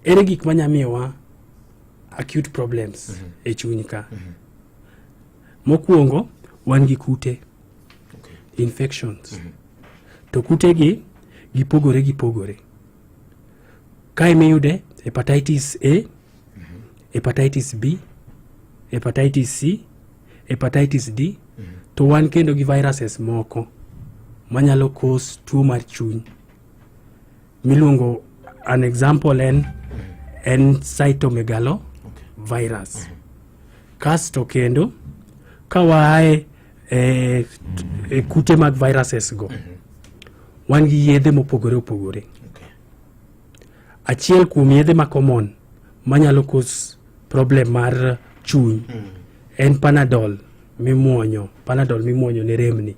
ere gik manyamiyowa acute problems e chuny ka. Mokwongo wan gi kute, infections. To kute gi gipogore. Kae miyude hepatitis A, hepatitis B, hepatitis C, hepatitis D, to wan kendo gi viruses moko manyalo cause tuo mar chuny. Miluongo an example en cytomegalo virus. Kasto kendo kawae kute mag viruses go wan gi yedhe mopogore. Achiel kuom yedhe ma common manyalo cause problem mar chuny en Panadol mimuonyo ne remni.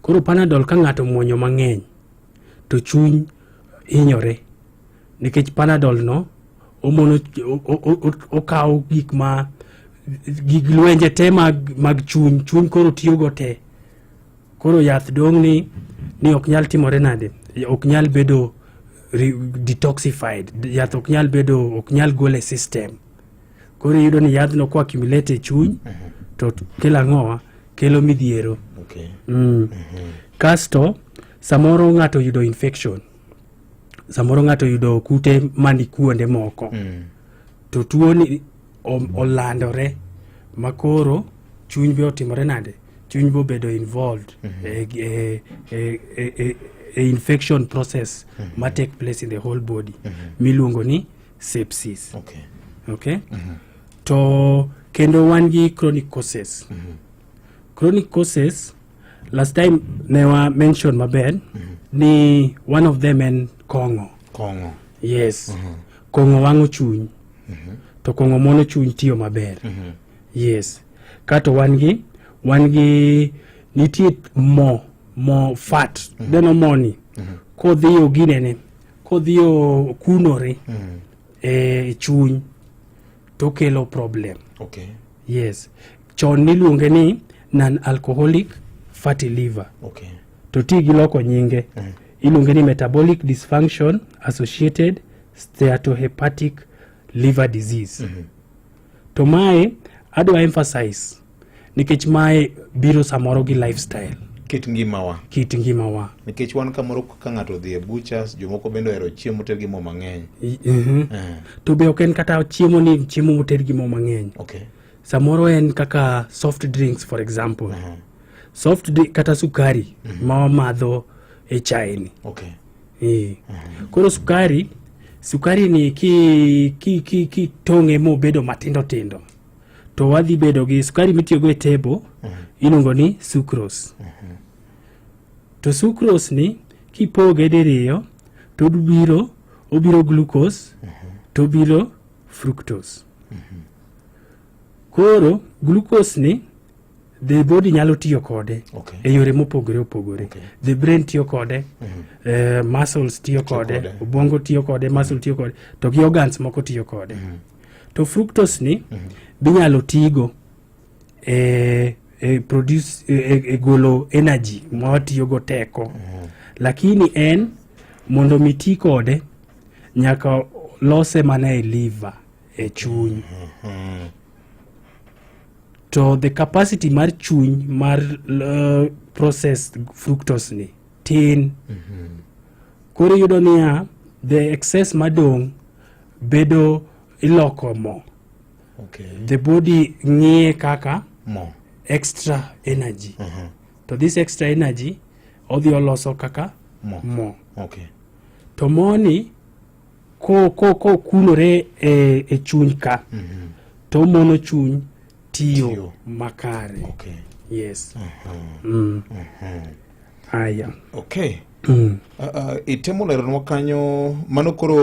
Koro Panadol ka ng'ato muonyo mang'eny to chuny hinyore, nikech Panadol no okawo gig lwenje te mag chuny koro tiyogo te. Koro yath dong' ni ok nyal timore nade, ok nyal bedo detoxified, yath ok nyal gole system. Koro yudo ni yadhno ko accumulate e chuny to kelo midhiero. Kasto samoro ng'ato yudo infection, samoro ng'ato yudo kute mani kuonde moko, to tuo ni olandore makoro chuny be otimore nade, chuny bo bedo involved e infection process ma take place in the whole body miluongo ni sepsis. To kendo wan gi chronic causes. Chronic causes last time ne wa mention maber ni one of them en kong'o. Yes. Kong'o wang'o chuny. To kong'o mono chuny tiyo maber. Yes. Kato wan gi nitie mo fat. Deno moni. Kodhiyo ginene. Kodhiyo kunore e chuny to kelo problem. Yes. Chon niluonge ni non-alcoholic fatty liver. To ti giloko nyinge. Iluonge ni metabolic dysfunction associated steatohepatic liver disease. To mae adwa emphasize nikech mae biro samoro gi lifestyle. Kit ngimawa. Nikech wan kamoro ka ng'ato dhi e butchers, jomoko bende ohero chiemo moted gi mo mang'eny. To be ok en kata chiemo moted gi mo mang'eny. Samoro en kaka soft drinks for example. Soft drink kata sukari ma wamadho e chai ni. Koro sukari ni ki tong'e mo bedo matindo tindo, to wadhi bedo gi sukari mitiyogo e tebo iluongo ni sucrose. To sucrose ni kipoge diriyo to obiro glucose to obiro fructose. Koro glucose ni the body nyalo tiyo kode e yore mopogore. The brain tiyo kode, muscles tiyo kode, obwongo tiyo kode, muscle tiyo kode, to gi organs moko tiyo kode. To fructose ni binyalo tigo produce golo energy mawatiyo go teko. Lakini en mondo miti kode nyaka lose mana e liver, e chuny. To the capacity mar chuny mar processed fructose ni tin. Koro yudo niya the excess madong bedo iloko mo. The body ng'iye kaka mo extra energy. To this extra energy odhi oloso kaka mo. To moni ko kunore e chuny ka to mono chuny tiyo makare. Yes. Aya. Itemo lero nwa kanyo mano koro